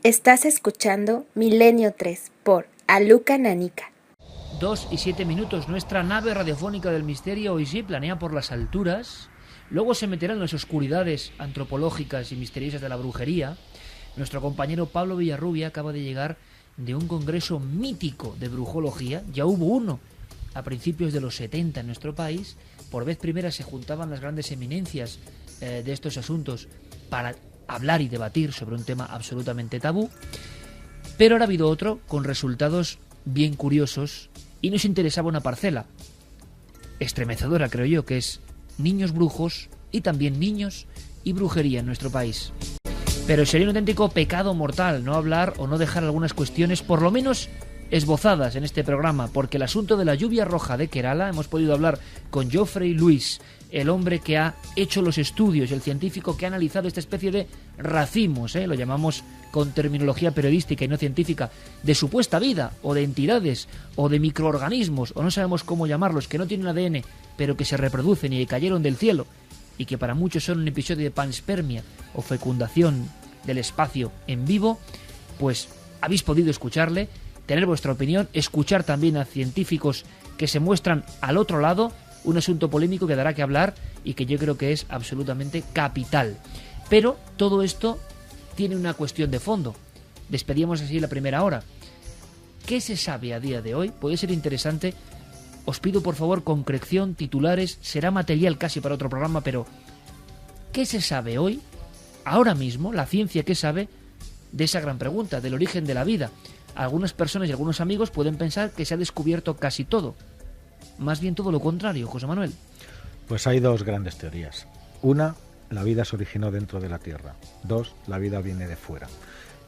Estás escuchando Milenio 3 por Aluka Nanika. 2 y 7 minutos. Nuestra nave radiofónica del misterio hoy sí planea por las alturas. Luego se meterá en las oscuridades antropológicas y misteriosas de la brujería. Nuestro compañero Pablo Villarrubia acaba de llegar de un congreso mítico de brujología. Ya hubo uno a principios de los 70 en nuestro país. Por vez primera se juntaban las grandes eminencias de estos asuntos para hablar y debatir sobre un tema absolutamente tabú. Pero ahora ha habido otro con resultados bien curiosos y nos interesaba una parcela estremecedora, creo yo, que es niños brujos y también niños y brujería en nuestro país. Pero sería un auténtico pecado mortal no hablar o no dejar algunas cuestiones por lo menos esbozadas en este programa, porque el asunto de la lluvia roja de Kerala hemos podido hablar con Geoffrey Lewis, el hombre que ha hecho los estudios, el científico que ha analizado esta especie de racimos, lo llamamos con terminología periodística y no científica, de supuesta vida, o de entidades, o de microorganismos, o no sabemos cómo llamarlos, que no tienen ADN, pero que se reproducen y que cayeron del cielo, y que para muchos son un episodio de panspermia, o fecundación del espacio en vivo. Pues habéis podido escucharle, tener vuestra opinión, escuchar también a científicos que se muestran al otro lado, un asunto polémico que dará que hablar y que yo creo que es absolutamente capital. Pero todo esto tiene una cuestión de fondo. Despedíamos así la primera hora. ¿Qué se sabe a día de hoy? Puede ser interesante. Os pido por favor concreción, titulares, será material casi para otro programa, pero ¿qué se sabe hoy, ahora mismo, la ciencia qué sabe de esa gran pregunta, del origen de la vida? Algunas personas y algunos amigos pueden pensar que se ha descubierto casi todo. Más bien todo lo contrario, José Manuel. Pues hay dos grandes teorías. Una, la vida se originó dentro de la Tierra. Dos, la vida viene de fuera.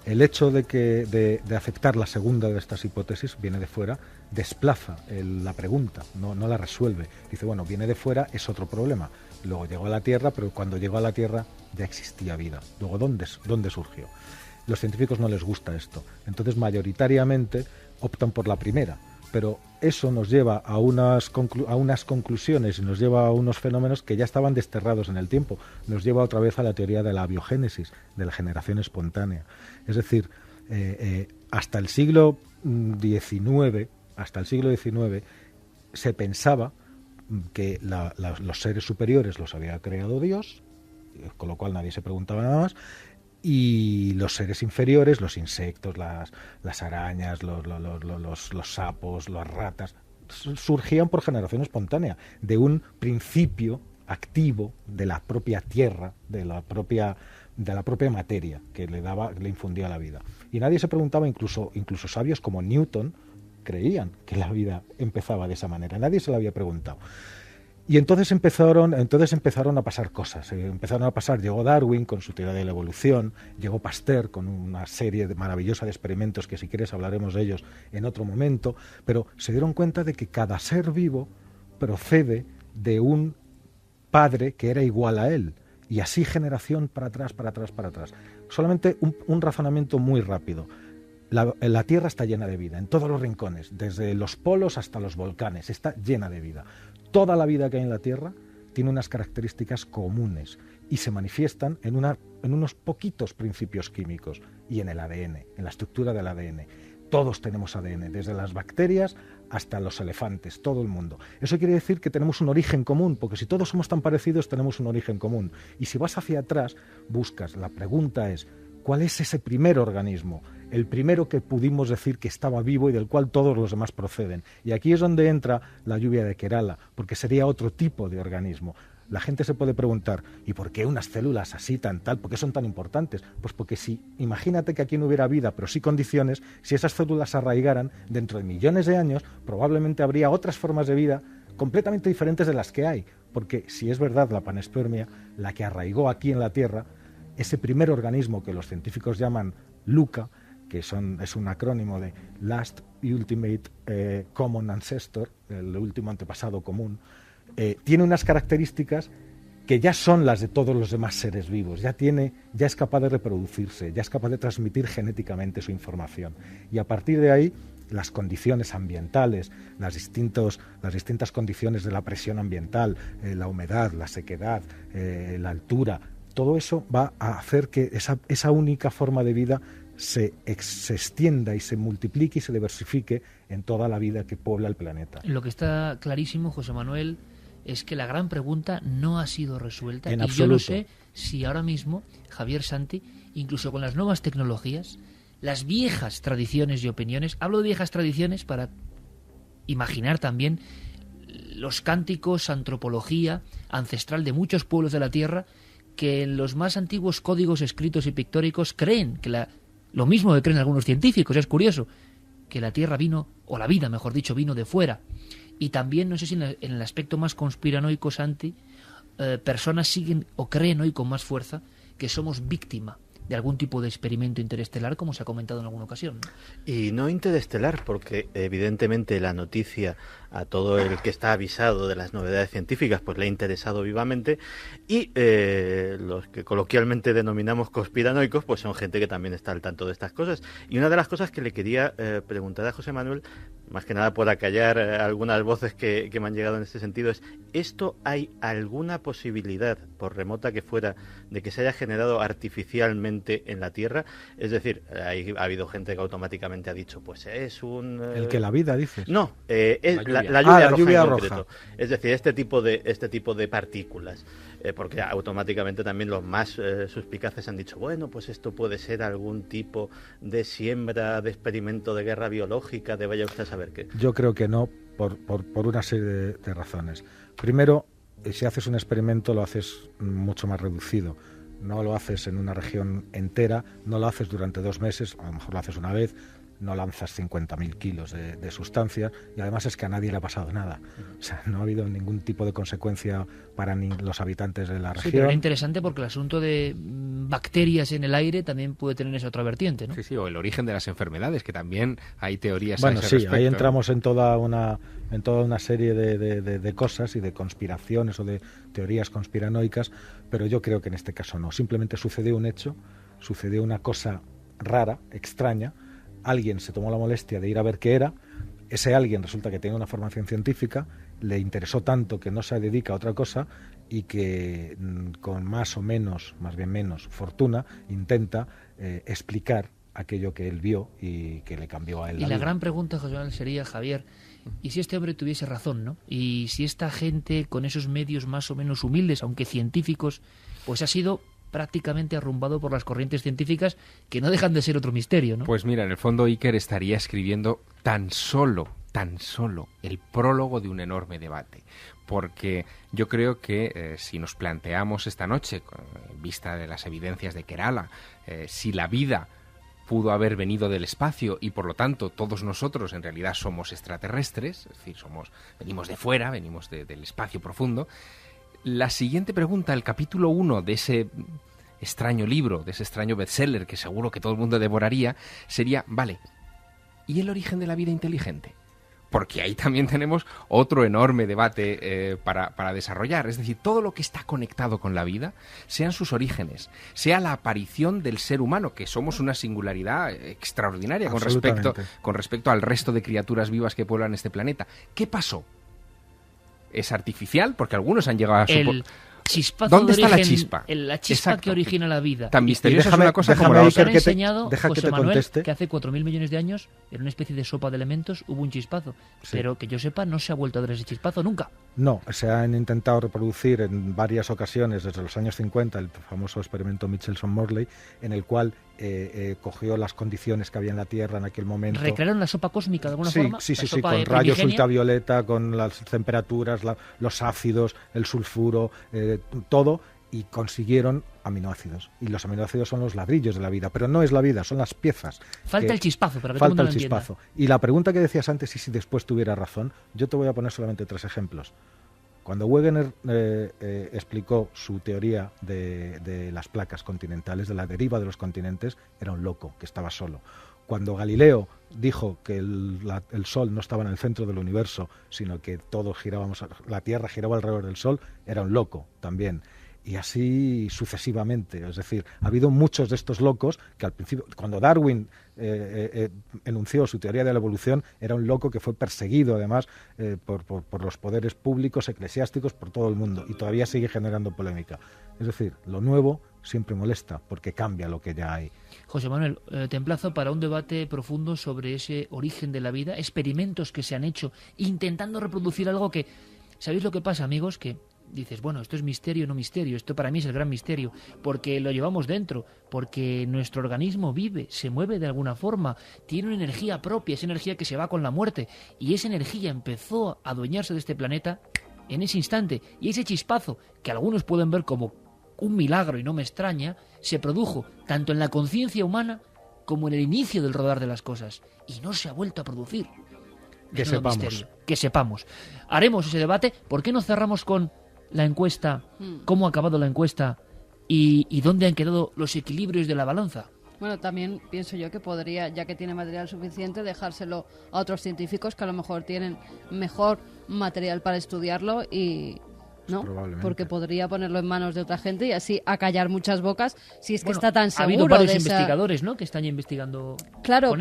El hecho de aceptar la segunda de estas hipótesis, viene de fuera, desplaza la pregunta, no la resuelve. Dice, bueno, viene de fuera, es otro problema. Luego llegó a la Tierra, pero cuando llegó a la Tierra ya existía vida. Luego, ¿dónde surgió? Los científicos no les gusta esto. Entonces, mayoritariamente optan por la primera. Pero eso nos lleva a unas conclusiones y nos lleva a unos fenómenos que ya estaban desterrados en el tiempo. Nos lleva otra vez a la teoría de la abiogénesis, de la generación espontánea. Es decir, hasta el siglo XIX se pensaba que los seres superiores los había creado Dios, con lo cual nadie se preguntaba nada más. Y los seres inferiores, los insectos, las arañas, los sapos, las ratas, surgían por generación espontánea, de un principio activo de la propia tierra, de la propia materia que le infundía la vida. Y nadie se preguntaba, incluso sabios como Newton creían que la vida empezaba de esa manera. Nadie se lo había preguntado. Y entonces empezaron a pasar cosas. Llegó Darwin con su teoría de la evolución, llegó Pasteur con una serie maravillosa de experimentos que si quieres hablaremos de ellos en otro momento, pero se dieron cuenta de que cada ser vivo procede de un padre que era igual a él, y así generación para atrás. Solamente un razonamiento muy rápido. La Tierra está llena de vida, en todos los rincones, desde los polos hasta los volcanes, está llena de vida. Toda la vida que hay en la Tierra tiene unas características comunes y se manifiestan en unos poquitos principios químicos y en el ADN, en la estructura del ADN. Todos tenemos ADN, desde las bacterias hasta los elefantes, todo el mundo. Eso quiere decir que tenemos un origen común, porque si todos somos tan parecidos tenemos un origen común. Y si vas hacia atrás, buscas, la pregunta es, ¿cuál es ese primer organismo? El primero que pudimos decir que estaba vivo y del cual todos los demás proceden. Y aquí es donde entra la lluvia de Kerala, porque sería otro tipo de organismo. La gente se puede preguntar, ¿y por qué unas células así, tal? ¿Por qué son tan importantes? Pues porque imagínate que aquí no hubiera vida, pero sí condiciones, si esas células se arraigaran, dentro de millones de años, probablemente habría otras formas de vida completamente diferentes de las que hay. Porque si es verdad la panspermia, la que arraigó aquí en la Tierra, ese primer organismo que los científicos llaman LUCA, que es un acrónimo de Last Ultimate Common Ancestor, el último antepasado común, tiene unas características que ya son las de todos los demás seres vivos, ya es capaz de reproducirse, ya es capaz de transmitir genéticamente su información. Y a partir de ahí, las condiciones ambientales, las distintas condiciones de la presión ambiental, la humedad, la sequedad, la altura, todo eso va a hacer que esa única forma de vida se extienda y se multiplique y se diversifique en toda la vida que puebla el planeta. Lo que está clarísimo, José Manuel, es que la gran pregunta no ha sido resuelta. En y absoluto. yo no sé si ahora mismo, Javier Santi, incluso con las nuevas tecnologías, las viejas tradiciones y opiniones, hablo de viejas tradiciones para imaginar también los cánticos, antropología ancestral de muchos pueblos de la Tierra, que en los más antiguos códigos escritos y pictóricos creen que lo mismo que creen algunos científicos, es curioso, que la Tierra vino, o la vida, mejor dicho, vino de fuera. Y también, no sé si en el aspecto más conspiranoico, Santi, personas siguen o creen hoy con más fuerza que somos víctima de algún tipo de experimento interestelar, como se ha comentado en alguna ocasión, ¿no? Y no interestelar, porque evidentemente la noticia a todo el que está avisado de las novedades científicas pues le ha interesado vivamente, y los que coloquialmente denominamos conspiranoicos pues son gente que también está al tanto de estas cosas. Y una de las cosas que le quería preguntar a José Manuel, más que nada por acallar algunas voces que me han llegado en este sentido, es: ¿esto hay alguna posibilidad, por remota que fuera, de que se haya generado artificialmente en la Tierra? Es decir, ha habido gente que automáticamente ha dicho, pues es un... ¿El que la vida, dices? No, es La la lluvia roja lluvia en roja. concreto. Es decir, este tipo de partículas. Porque automáticamente también los más suspicaces han dicho, bueno, pues esto puede ser algún tipo de siembra, de experimento de guerra biológica, de vaya usted a saber qué. Yo creo que no, por una serie de razones. Primero, si haces un experimento lo haces mucho más reducido. No lo haces en una región entera, no lo haces durante 2 meses, a lo mejor lo haces una vez, no lanzas 50.000 kilos de sustancias, y además es que a nadie le ha pasado nada. O sea, no ha habido ningún tipo de consecuencia para ni los habitantes de la Sí, región. pero era interesante porque el asunto de bacterias en el aire también puede tener esa otra vertiente, ¿no? Sí, sí, o el origen de las enfermedades, que también hay teorías Bueno, a ese sí, respecto, ahí ¿no? entramos en toda una serie de cosas y de conspiraciones o de teorías conspiranoicas, pero yo creo que en este caso no. Simplemente sucedió un hecho, sucedió una cosa rara, extraña. Alguien se tomó la molestia de ir a ver qué era. Ese alguien resulta que tiene una formación científica, le interesó tanto que no se dedica a otra cosa y que con más o menos, más bien menos, fortuna, intenta explicar aquello que él vio y que le cambió a él Y la la vida. gran pregunta, José Manuel, sería, Javier, ¿y si este hombre tuviese razón, no? Y si esta gente, con esos medios más o menos humildes, aunque científicos, pues ha sido prácticamente arrumbado por las corrientes científicas, que no dejan de ser otro misterio, ¿no? Pues mira, en el fondo Iker estaría escribiendo tan solo el prólogo de un enorme debate, porque yo creo que si nos planteamos esta noche, en vista de las evidencias de Kerala, si la vida pudo haber venido del espacio y por lo tanto todos nosotros en realidad somos extraterrestres, es decir, venimos de fuera, venimos del espacio profundo, la siguiente pregunta, el capítulo 1 de ese extraño libro, de ese extraño bestseller que seguro que todo el mundo devoraría, sería, vale, ¿y el origen de la vida inteligente? Porque ahí también tenemos otro enorme debate para desarrollar. Es decir, todo lo que está conectado con la vida, sean sus orígenes, sea la aparición del ser humano, que somos una singularidad extraordinaria con respecto al resto de criaturas vivas que pueblan este planeta. ¿Qué pasó? ¿Es artificial? Porque algunos han llegado a El chispazo ¿Dónde de está la origen, chispa? La chispa Exacto. que origina la vida. Tan misteriosa es una cosa déjame como la ahí, Nos han otra. que te- enseñado, deja que José te Manuel, conteste. que hace 4.000 millones de años, en una especie de sopa de elementos, hubo un chispazo. Sí. Pero que yo sepa, no se ha vuelto a dar ese chispazo nunca. No, se han intentado reproducir en varias ocasiones desde los años 50 el famoso experimento Michelson-Morley, en el cual cogió las condiciones que había en la Tierra en aquel momento. ¿Recrearon la sopa cósmica de alguna Sí, forma? sí, La sí, sopa, con rayos primigenia. ultravioleta, con las temperaturas, los ácidos, el sulfuro, todo, y consiguieron aminoácidos. Y los aminoácidos son los ladrillos de la vida, pero no es la vida, son las piezas. Falta que- el chispazo, para que todo el Falta mundo el lo entienda. chispazo. Y la pregunta que decías antes, y si después tuviera razón, yo te voy a poner solamente 3 ejemplos. Cuando Wegener explicó su teoría de las placas continentales, de la deriva de los continentes, era un loco, que estaba solo. Cuando Galileo dijo que el Sol no estaba en el centro del universo, sino que todos girábamos, la Tierra giraba alrededor del Sol, era un loco también. Y así sucesivamente. Es decir, ha habido muchos de estos locos que al principio, cuando Darwin enunció su teoría de la evolución, era un loco que fue perseguido además por los poderes públicos, eclesiásticos, por todo el mundo, y todavía sigue generando polémica. Es decir, lo nuevo siempre molesta porque cambia lo que ya hay. José Manuel, te emplazo para un debate profundo sobre ese origen de la vida, experimentos que se han hecho intentando reproducir algo que... ¿Sabéis lo que pasa, amigos? Que dices, bueno, esto es misterio, no misterio, esto para mí es el gran misterio, porque lo llevamos dentro, porque nuestro organismo vive, se mueve de alguna forma, tiene una energía propia, esa energía que se va con la muerte, y esa energía empezó a adueñarse de este planeta en ese instante, y ese chispazo, que algunos pueden ver como un milagro y no me extraña, se produjo tanto en la conciencia humana como en el inicio del rodar de las cosas, y no se ha vuelto a producir. Que sepamos. Misterio. Que sepamos. Haremos ese debate. ¿Por qué no cerramos con la encuesta? ¿Cómo ha acabado la encuesta? ¿Y dónde han quedado los equilibrios de la balanza? Bueno, también pienso yo que podría, ya que tiene material suficiente, dejárselo a otros científicos que a lo mejor tienen mejor material para estudiarlo y... ¿no? Porque podría ponerlo en manos de otra gente y así acallar muchas bocas si es que está tan seguro. Ha habido varios investigadores, ¿no?, que están ya investigando. Claro,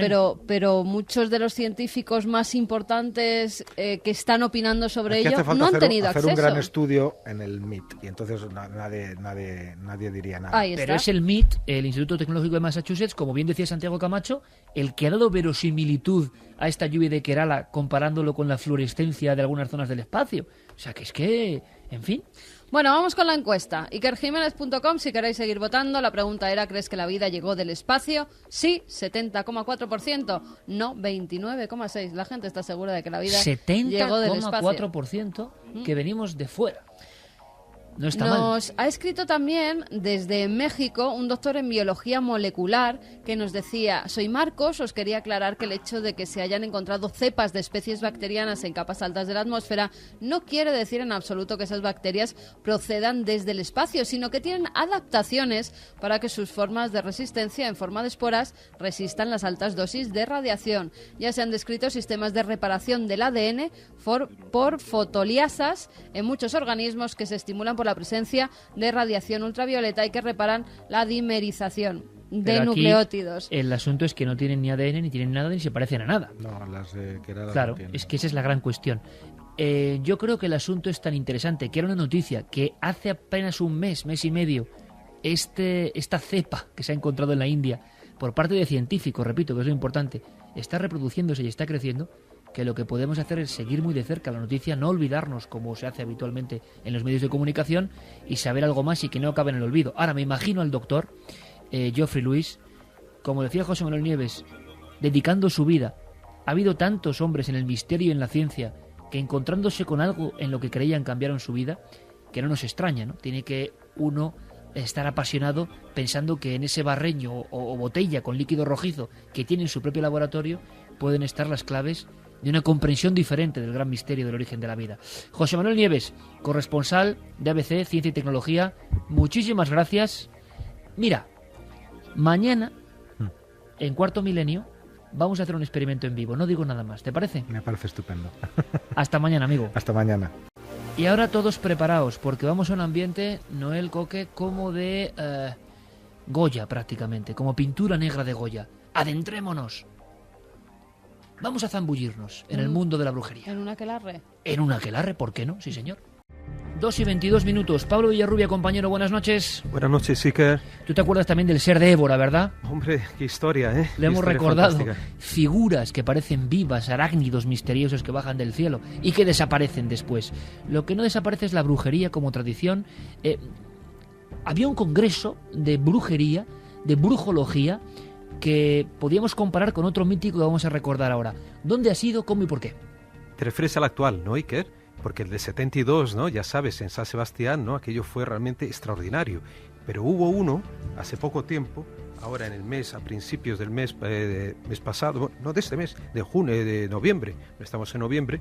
pero muchos de los científicos más importantes que están opinando sobre ello no han tenido acceso. Hacer un gran estudio en el MIT y entonces nadie diría nada. Pero es el MIT, el Instituto Tecnológico de Massachusetts, como bien decía Santiago Camacho, el que ha dado verosimilitud a esta lluvia de Kerala comparándolo con la fluorescencia de algunas zonas del espacio. O sea, en fin. Bueno, vamos con la encuesta. ikerjimenez.com si queréis seguir votando. La pregunta era, ¿crees que la vida llegó del espacio? Sí, 70,4%. No, 29,6%. La gente está segura de que la vida llegó del espacio. 70,4% que venimos de fuera. No está Nos mal. ha escrito también desde México un doctor en biología molecular que nos decía: soy Marcos, os quería aclarar que el hecho de que se hayan encontrado cepas de especies bacterianas en capas altas de la atmósfera no quiere decir en absoluto que esas bacterias procedan desde el espacio, sino que tienen adaptaciones para que sus formas de resistencia en forma de esporas resistan las altas dosis de radiación. Ya se han descrito sistemas de reparación del ADN por fotoliasas en muchos organismos que se estimulan por la presencia de radiación ultravioleta y que reparan la dimerización de nucleótidos. El asunto es que no tienen ni ADN, ni tienen nada, ni se parecen a nada. No, las de Kerala. Claro, es que esa es la gran cuestión. Yo creo que el asunto es tan interesante que era una noticia que hace apenas un mes y medio, esta cepa que se ha encontrado en la India por parte de científicos, repito, que es lo importante, está reproduciéndose y está creciendo, que lo que podemos hacer es seguir muy de cerca la noticia, no olvidarnos como se hace habitualmente en los medios de comunicación y saber algo más y que no acabe en el olvido. Ahora me imagino al doctor Geoffrey Lewis, como decía José Manuel Nieves, dedicando su vida. Ha habido tantos hombres en el misterio y en la ciencia que encontrándose con algo en lo que creían cambiaron su vida, que no nos extraña, ¿no? Tiene que uno estar apasionado pensando que en ese barreño o botella con líquido rojizo que tiene en su propio laboratorio pueden estar las claves de una comprensión diferente del gran misterio del origen de la vida. José Manuel Nieves, corresponsal de ABC, Ciencia y Tecnología, muchísimas gracias. Mira, mañana, en Cuarto Milenio, vamos a hacer un experimento en vivo. No digo nada más, ¿te parece? Me parece estupendo. Hasta mañana, amigo. Hasta mañana. Y ahora todos preparaos, porque vamos a un ambiente, Noel Coque, como de Goya prácticamente, como pintura negra de Goya. Adentrémonos. Vamos a zambullirnos en el mundo de la brujería. ¿En un aquelarre? En un aquelarre, ¿por qué no? Sí, señor. 2:22. Pablo Villarrubia, compañero, buenas noches. Buenas noches, Iker. Tú te acuerdas también del ser de Évora, ¿verdad? Hombre, qué historia, ¿eh? Le hemos recordado figuras que parecen vivas, arácnidos misteriosos que bajan del cielo y que desaparecen después. Lo que no desaparece es la brujería como tradición. Había un congreso de brujería, de brujología, que podíamos comparar con otro mítico que vamos a recordar ahora. ¿Dónde ha sido, cómo y por qué? Te refieres al actual, ¿no, Iker? Porque el de 72, ¿no? Ya sabes, en San Sebastián, ¿no? Aquello fue realmente extraordinario. Pero hubo uno, hace poco tiempo, ahora en el mes, a principios del mes pasado, no de este mes, de junio, de noviembre, estamos en noviembre,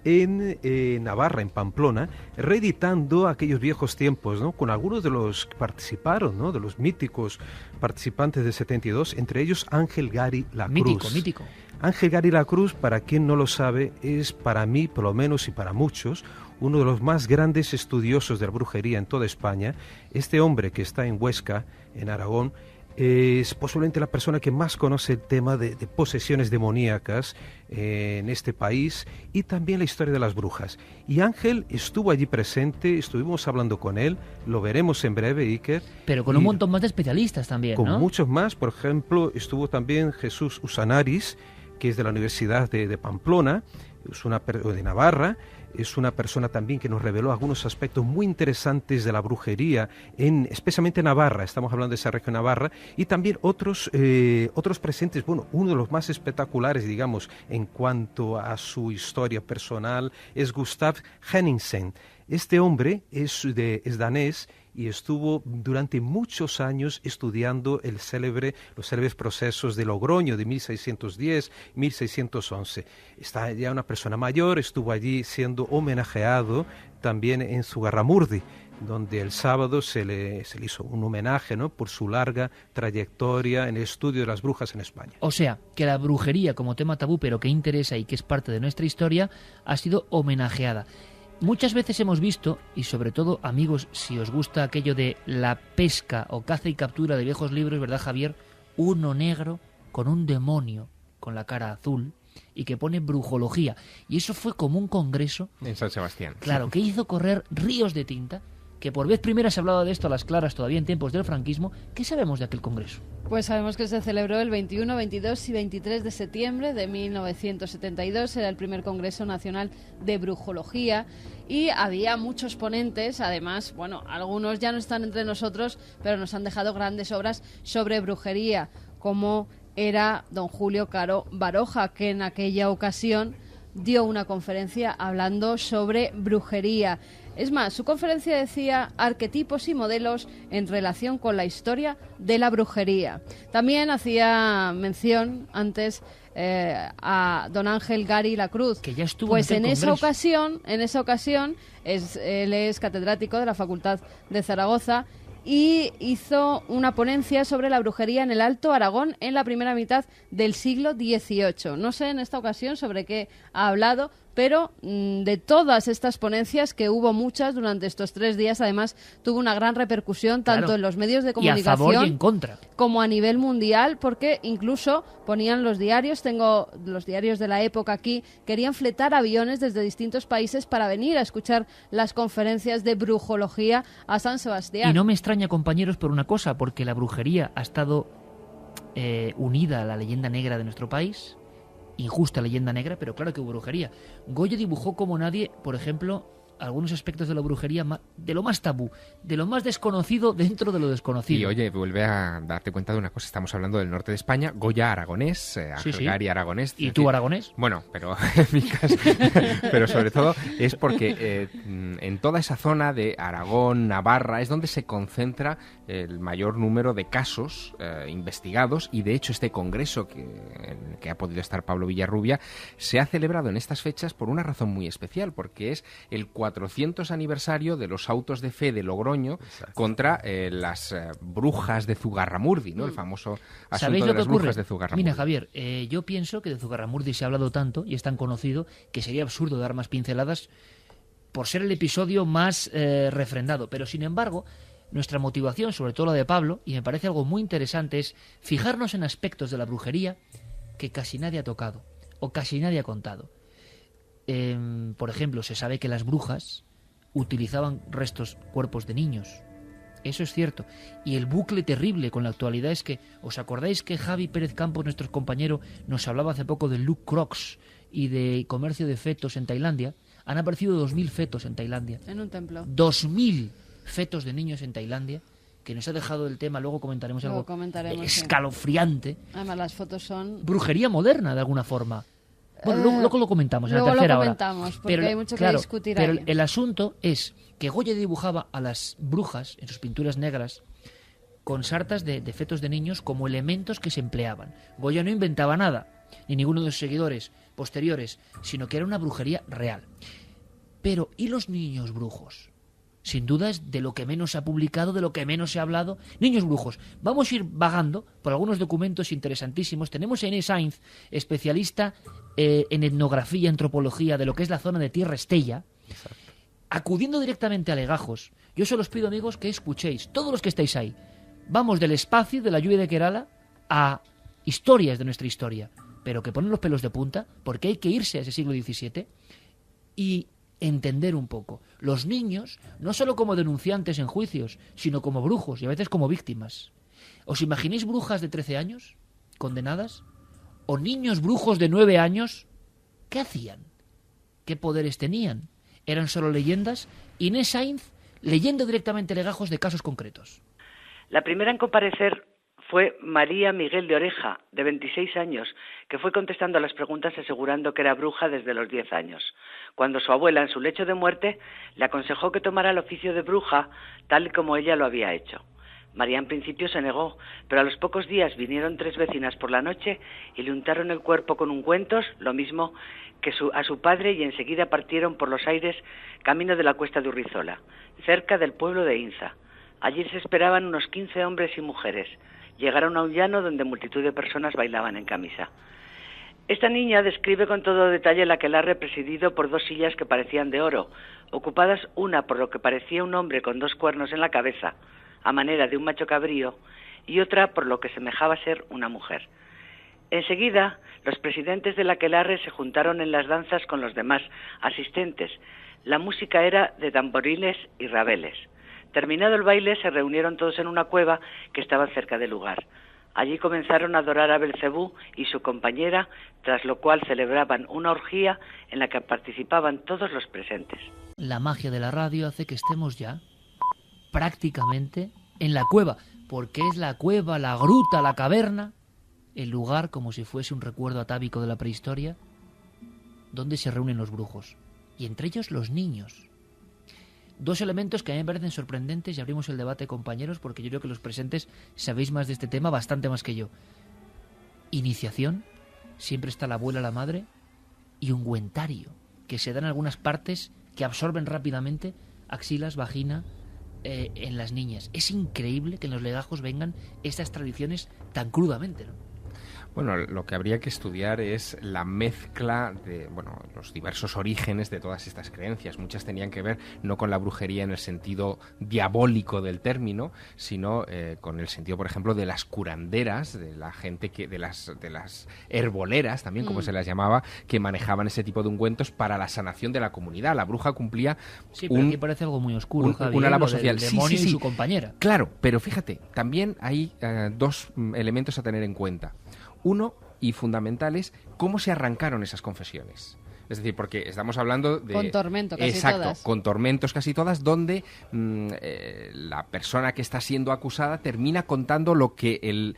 en Navarra, en Pamplona, reeditando aquellos viejos tiempos, ¿no? Con algunos de los que participaron, ¿no? De los míticos participantes de 72, entre ellos Ángel Gari Lacruz. Mítico. Ángel Gari Lacruz, para quien no lo sabe, es para mí, por lo menos, y para muchos, uno de los más grandes estudiosos de la brujería en toda España. Este hombre que está en Huesca, en Aragón, es posiblemente la persona que más conoce el tema de posesiones demoníacas en este país y también la historia de las brujas. Y Ángel estuvo allí presente, estuvimos hablando con él, lo veremos en breve, Iker. Pero con un montón más de especialistas también, con ¿no? Muchos más, por ejemplo, estuvo también Jesús Usanaris, que es de la Universidad de Pamplona, de Navarra. Es una persona también que nos reveló algunos aspectos muy interesantes de la brujería, especialmente en Navarra, estamos hablando de esa región Navarra, y también otros presentes. Bueno, uno de los más espectaculares, digamos, en cuanto a su historia personal, es Gustav Henningsen. Este hombre es danés y estuvo durante muchos años estudiando los célebres procesos de Logroño de 1610-1611. Está ya una persona mayor, estuvo allí siendo homenajeado también en Zugarramurdi, donde el sábado se le hizo un homenaje, ¿no?, por su larga trayectoria en el estudio de las brujas en España. O sea, que la brujería como tema tabú, pero que interesa y que es parte de nuestra historia, ha sido homenajeada. Muchas veces hemos visto, y sobre todo, amigos, si os gusta aquello de la pesca o caza y captura de viejos libros, ¿verdad, Javier? Uno negro con un demonio con la cara azul y que pone brujología. Y eso fue como un congreso... En San Sebastián. Claro, que hizo correr ríos de tinta, que por vez primera se hablaba de esto a las claras todavía en tiempos del franquismo. ¿Qué sabemos de aquel congreso? Pues sabemos que se celebró el 21, 22 y 23 de septiembre de 1972. Era el primer Congreso Nacional de Brujología y había muchos ponentes. Además, bueno, algunos ya no están entre nosotros, pero nos han dejado grandes obras sobre brujería, como era don Julio Caro Baroja, que en aquella ocasión dio una conferencia hablando sobre brujería. Es más, su conferencia decía arquetipos y modelos en relación con la historia de la brujería. También hacía mención antes a don Ángel Gari Lacruz, que ya estuvo pues en esa ocasión él es catedrático de la Facultad de Zaragoza y hizo una ponencia sobre la brujería en el Alto Aragón en la primera mitad del siglo XVIII. No sé en esta ocasión sobre qué ha hablado, pero de todas estas ponencias, que hubo muchas durante estos 3 días, además tuvo una gran repercusión tanto Claro. en los medios de Y a comunicación favor y en contra. como a nivel mundial, porque incluso ponían los diarios, tengo los diarios de la época aquí, querían fletar aviones desde distintos países para venir a escuchar las conferencias de brujología a San Sebastián. Y no me extraña, compañeros, por una cosa, porque la brujería ha estado unida a la leyenda negra de nuestro país, injusta leyenda negra, pero claro que hubo brujería. Goya dibujó como nadie, por ejemplo, algunos aspectos de la brujería de lo más tabú, de lo más desconocido dentro de lo desconocido. Y oye, vuelve a darte cuenta de una cosa, estamos hablando del norte de España, Goya aragonés, Ángel sí. Gari aragonés. ¿Y tú aragonés? Bueno, pero en mi caso, pero sobre todo es porque en toda esa zona de Aragón, Navarra, es donde se concentra el mayor número de casos investigados, y de hecho este congreso en el que ha podido estar Pablo Villarrubia se ha celebrado en estas fechas por una razón muy especial, porque es el 400 aniversario de los autos de fe de Logroño. Exacto. Contra las brujas de Zugarramurdi, ¿no? El famoso asunto de las brujas de Zugarramurdi. Mira, Javier, yo pienso que de Zugarramurdi se ha hablado tanto y es tan conocido que sería absurdo dar más pinceladas por ser el episodio más refrendado. Pero, sin embargo, nuestra motivación, sobre todo la de Pablo, y me parece algo muy interesante, es fijarnos en aspectos de la brujería que casi nadie ha tocado o casi nadie ha contado. Por ejemplo, se sabe que las brujas utilizaban cuerpos de niños. Eso es cierto. Y el bucle terrible con la actualidad es que, ¿os acordáis que Javi Pérez Campos, nuestro compañero, nos hablaba hace poco del Luke Crocs y de comercio de fetos en Tailandia? Han aparecido 2.000 fetos en Tailandia. En un templo. 2.000 fetos de niños en Tailandia, que nos ha dejado el tema, luego comentaremos algo escalofriante. Sí. Además, las fotos son... brujería moderna, de alguna forma. Bueno, luego lo comentamos en la tercera hora. Luego lo comentamos, porque hay mucho que discutir ahí. Pero el asunto es que Goya dibujaba a las brujas, en sus pinturas negras, con sartas de fetos de niños como elementos que se empleaban. Goya no inventaba nada, ni ninguno de sus seguidores posteriores, sino que era una brujería real. Pero, ¿y los niños brujos? Sin duda es de lo que menos se ha publicado, de lo que menos se ha hablado. Niños brujos. Vamos a ir vagando por algunos documentos interesantísimos. Tenemos a Inés Sainz, especialista en etnografía, antropología de lo que es la zona de Tierra Estella. Exacto. Acudiendo directamente a legajos. Yo solo os pido, amigos, que escuchéis, todos los que estáis ahí, Vamos del espacio, de la lluvia de Kerala, a historias de nuestra historia, pero que ponen los pelos de punta, porque hay que irse a ese siglo XVII y entender un poco. Los niños, no solo como denunciantes en juicios, sino como brujos y a veces como víctimas. ¿Os imagináis brujas de 13 años condenadas? ¿O niños brujos de 9 años? ¿Qué hacían? ¿Qué poderes tenían? ¿Eran solo leyendas? Inés Sainz leyendo directamente legajos de casos concretos. La primera en comparecer fue María Miguel de Oreja, de 26 años, que fue contestando a las preguntas asegurando que era bruja desde los 10 años, cuando su abuela, en su lecho de muerte, le aconsejó que tomara el oficio de bruja tal y como ella lo había hecho. María en principio se negó, pero a los pocos días vinieron 3 vecinas por la noche y le untaron el cuerpo con ungüentos, lo mismo que a su padre, y enseguida partieron por los aires camino de la cuesta de Urrizola, cerca del pueblo de Inza. Allí se esperaban unos 15 hombres y mujeres. Llegaron a un llano donde multitud de personas bailaban en camisa. Esta niña describe con todo detalle el aquelarre presidido por 2 sillas que parecían de oro, ocupadas una por lo que parecía un hombre con 2 cuernos en la cabeza, a manera de un macho cabrío, y otra por lo que semejaba ser una mujer. Enseguida, los presidentes del aquelarre se juntaron en las danzas con los demás asistentes. La música era de tamboriles y rabeles. Terminado el baile, se reunieron todos en una cueva que estaba cerca del lugar. Allí comenzaron a adorar a Belcebú y su compañera, tras lo cual celebraban una orgía en la que participaban todos los presentes. La magia de la radio hace que estemos ya prácticamente en la cueva, porque es la cueva, la gruta, la caverna, el lugar, como si fuese un recuerdo atávico de la prehistoria, donde se reúnen los brujos, y entre ellos los niños. 2 elementos que a mí me parecen sorprendentes, y abrimos el debate, compañeros, porque yo creo que los presentes sabéis más de este tema, bastante más que yo. Iniciación, siempre está la abuela, la madre, y ungüentario, que se da en algunas partes que absorben rápidamente axilas, vagina, en las niñas. Es increíble que en los legajos vengan estas tradiciones tan crudamente, ¿no? Bueno, lo que habría que estudiar es la mezcla de, los diversos orígenes de todas estas creencias. Muchas tenían que ver no con la brujería en el sentido diabólico del término, sino con el sentido, por ejemplo, de las curanderas, de la gente de las herboleras, también como se las llamaba, que manejaban ese tipo de ungüentos para la sanación de la comunidad. La bruja cumplía pero aquí parece algo muy oscuro, Javi, una labor social. El demonio y su compañera. Claro, pero fíjate, también hay 2 elementos a tener en cuenta. Uno, y fundamental, es cómo se arrancaron esas confesiones. Es decir, porque estamos hablando de... Con tormento casi exacto, todas. Con tormentos casi todas, donde la persona que está siendo acusada termina contando lo que el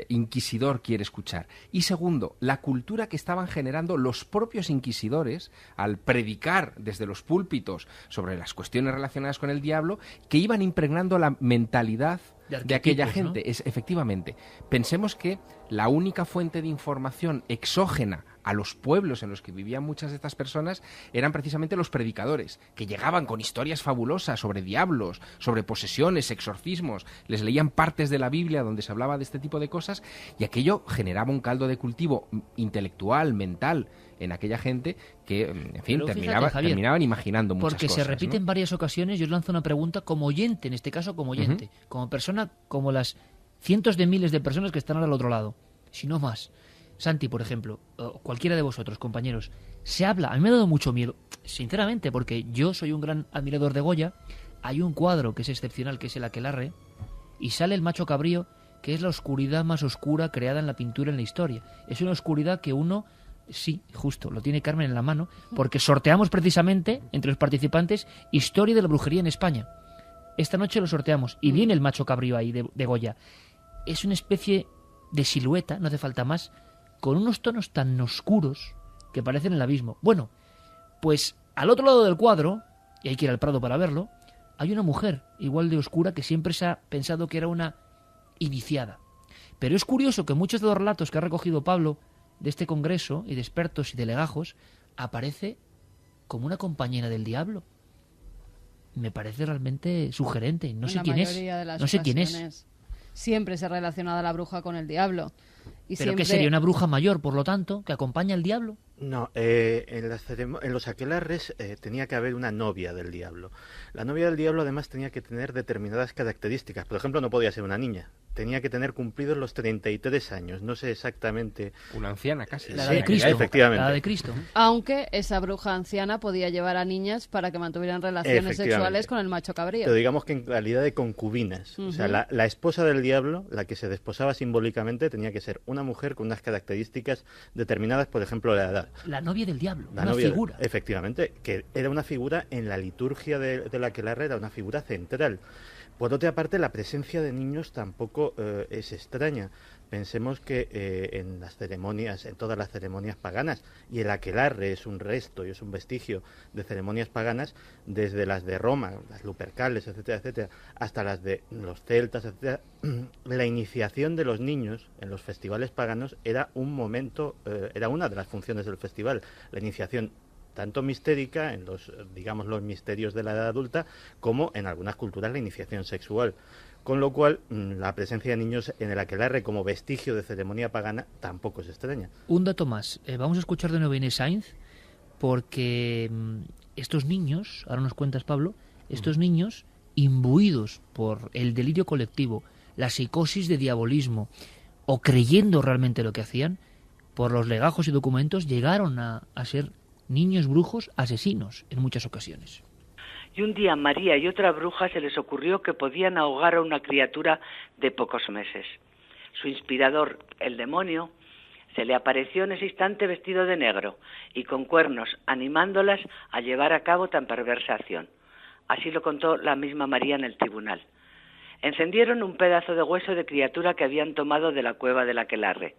inquisidor quiere escuchar. Y segundo, la cultura que estaban generando los propios inquisidores al predicar desde los púlpitos sobre las cuestiones relacionadas con el diablo, que iban impregnando la mentalidad de aquella gente. ¿no? Efectivamente. Pensemos que la única fuente de información exógena a los pueblos en los que vivían muchas de estas personas eran precisamente los predicadores, que llegaban con historias fabulosas sobre diablos, sobre posesiones, exorcismos, les leían partes de la Biblia donde se hablaba de este tipo de cosas, y aquello generaba un caldo de cultivo intelectual, mental, en aquella gente que, en fin, terminaban imaginando muchas porque cosas. Porque se repite, ¿no? En varias ocasiones. Yo os lanzo una pregunta como oyente, en este caso como oyente, como persona, como las cientos de miles de personas que están al otro lado, si no más. Santi, por ejemplo, o cualquiera de vosotros, compañeros, se habla, a mí me ha dado mucho miedo, sinceramente, porque yo soy un gran admirador de Goya. Hay un cuadro que es excepcional, que es el aquelarre, y sale el macho cabrío, que es la oscuridad más oscura creada en la pintura en la historia. Es una oscuridad que uno... Sí, justo, lo tiene Carmen en la mano, porque sorteamos precisamente entre los participantes historia de la brujería en España. Esta noche lo sorteamos y viene el macho cabrío ahí de Goya. Es una especie de silueta, no hace falta más, con unos tonos tan oscuros que parecen el abismo. Bueno, pues al otro lado del cuadro, y hay que ir al Prado para verlo, hay una mujer igual de oscura que siempre se ha pensado que era una iniciada. Pero es curioso que muchos de los relatos que ha recogido Pablo de este congreso y de expertos y de legajos aparece como una compañera del diablo. Me parece realmente sugerente. No sé quién es. No sé quién es. Siempre se ha relacionado a la bruja con el diablo. Y ¿Pero siempre... qué sería? ¿Una bruja mayor, por lo tanto, que acompaña al diablo? No, en los aquelarres tenía que haber una novia del diablo. La novia del diablo además tenía que tener determinadas características. Por ejemplo, no podía ser una niña. Tenía que tener cumplidos los 33 años. No sé exactamente... Una anciana casi. La Sí, de Cristo. efectivamente. La de Cristo. Aunque esa bruja anciana podía llevar a niñas para que mantuvieran relaciones Efectivamente. sexuales con el macho cabrío. Pero digamos que en calidad de concubinas. O sea, la esposa del diablo, la que se desposaba simbólicamente, tenía que ser una mujer con unas características determinadas, por ejemplo, la edad. La novia del diablo, La una novia, figura. efectivamente, que era una figura en la liturgia de la aquelarre, era una figura central. Por otra parte, la presencia de niños tampoco es extraña. Pensemos que en las ceremonias, en todas las ceremonias paganas, y el aquelarre es un resto y es un vestigio de ceremonias paganas, desde las de Roma, las lupercales, etcétera, etcétera, hasta las de los celtas, etcétera, la iniciación de los niños en los festivales paganos era un momento, era una de las funciones del festival, la iniciación tanto mistérica en los, digamos, los misterios de la edad adulta, como en algunas culturas la iniciación sexual. Con lo cual, la presencia de niños en el aquelarre como vestigio de ceremonia pagana tampoco es extraña. Un dato más. Vamos a escuchar de nuevo a Inés Sainz, porque estos niños, ahora nos cuentas, Pablo, estos niños, imbuidos por el delirio colectivo, la psicosis de diabolismo, o creyendo realmente lo que hacían, por los legajos y documentos, llegaron a ser niños brujos asesinos en muchas ocasiones. Y un día a María y otra bruja se les ocurrió que podían ahogar a una criatura de pocos meses. Su inspirador, el demonio, se le apareció en ese instante vestido de negro y con cuernos, animándolas a llevar a cabo tan perversa acción. Así lo contó la misma María en el tribunal. Encendieron un pedazo de hueso de criatura que habían tomado de la cueva del aquelarre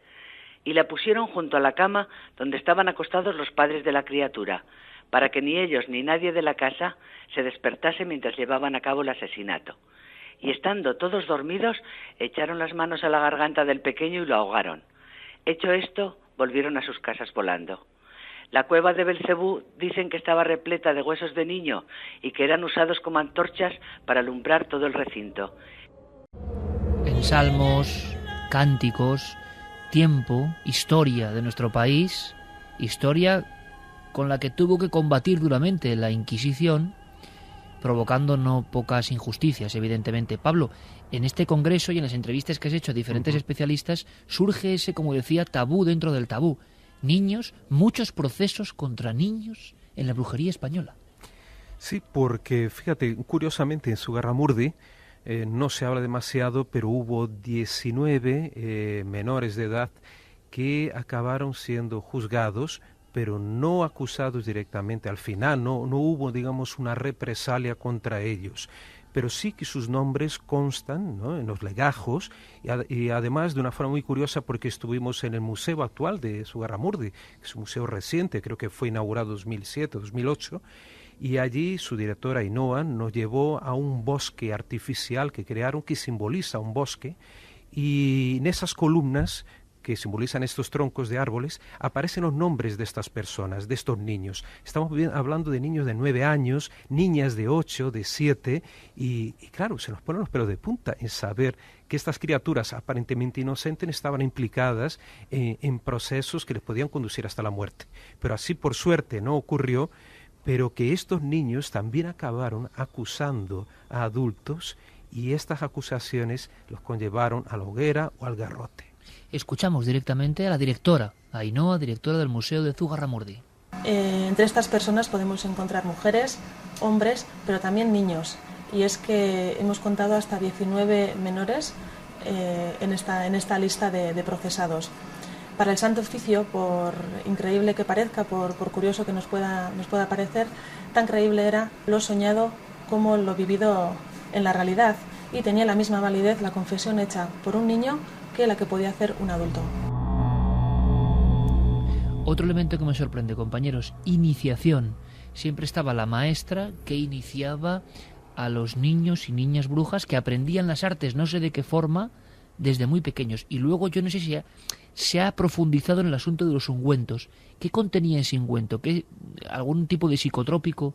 y la pusieron junto a la cama donde estaban acostados los padres de la criatura, para que ni ellos ni nadie de la casa se despertase mientras llevaban a cabo el asesinato. Y estando todos dormidos, echaron las manos a la garganta del pequeño y lo ahogaron. Hecho esto, volvieron a sus casas volando. La cueva de Belcebú dicen que estaba repleta de huesos de niño y que eran usados como antorchas para alumbrar todo el recinto. En salmos, cánticos, tiempo, historia de nuestro país, historia con la que tuvo que combatir duramente la Inquisición, provocando no pocas injusticias, evidentemente. Pablo, en este congreso y en las entrevistas que has hecho a diferentes especialistas, surge ese, como decía, tabú dentro del tabú. Niños, muchos procesos contra niños en la brujería española. Sí, porque, fíjate, curiosamente en Zugarramurdi no se habla demasiado, pero hubo 19 menores de edad que acabaron siendo juzgados, pero no acusados directamente. Al final no hubo, digamos, una represalia contra ellos, pero sí que sus nombres constan, ¿no?, en los legajos, y además de una forma muy curiosa, porque estuvimos en el museo actual de Zugarramurdi, que es un museo reciente, creo que fue inaugurado 2007, 2008, y allí su directora Ainhoa nos llevó a un bosque artificial que crearon, que simboliza un bosque, y en esas columnas que simbolizan estos troncos de árboles, aparecen los nombres de estas personas, de estos niños. Estamos hablando de niños de 9 años, niñas de 8, de 7, y claro, se nos ponen los pelos de punta en saber que estas criaturas aparentemente inocentes estaban implicadas en procesos que les podían conducir hasta la muerte. Pero así, por suerte, no ocurrió, pero que estos niños también acabaron acusando a adultos, y estas acusaciones los conllevaron a la hoguera o al garrote. Escuchamos directamente a la directora, Ainhoa, directora del Museo de Zugarramurdi. Entre estas personas podemos encontrar mujeres, hombres, pero también niños. Y es que hemos contado hasta 19 menores en esta lista de procesados. Para el Santo Oficio, por increíble que parezca, por curioso que nos pueda parecer, tan creíble era lo soñado como lo vivido en la realidad. Y tenía la misma validez la confesión hecha por un niño que la que podía hacer un adulto. Otro elemento que me sorprende, compañeros, iniciación. Siempre estaba la maestra que iniciaba a los niños y niñas brujas que aprendían las artes, no sé de qué forma, desde muy pequeños. Y luego yo no sé si se ha profundizado en el asunto de los ungüentos. ¿Qué contenía ese ungüento? ¿Algún tipo de psicotrópico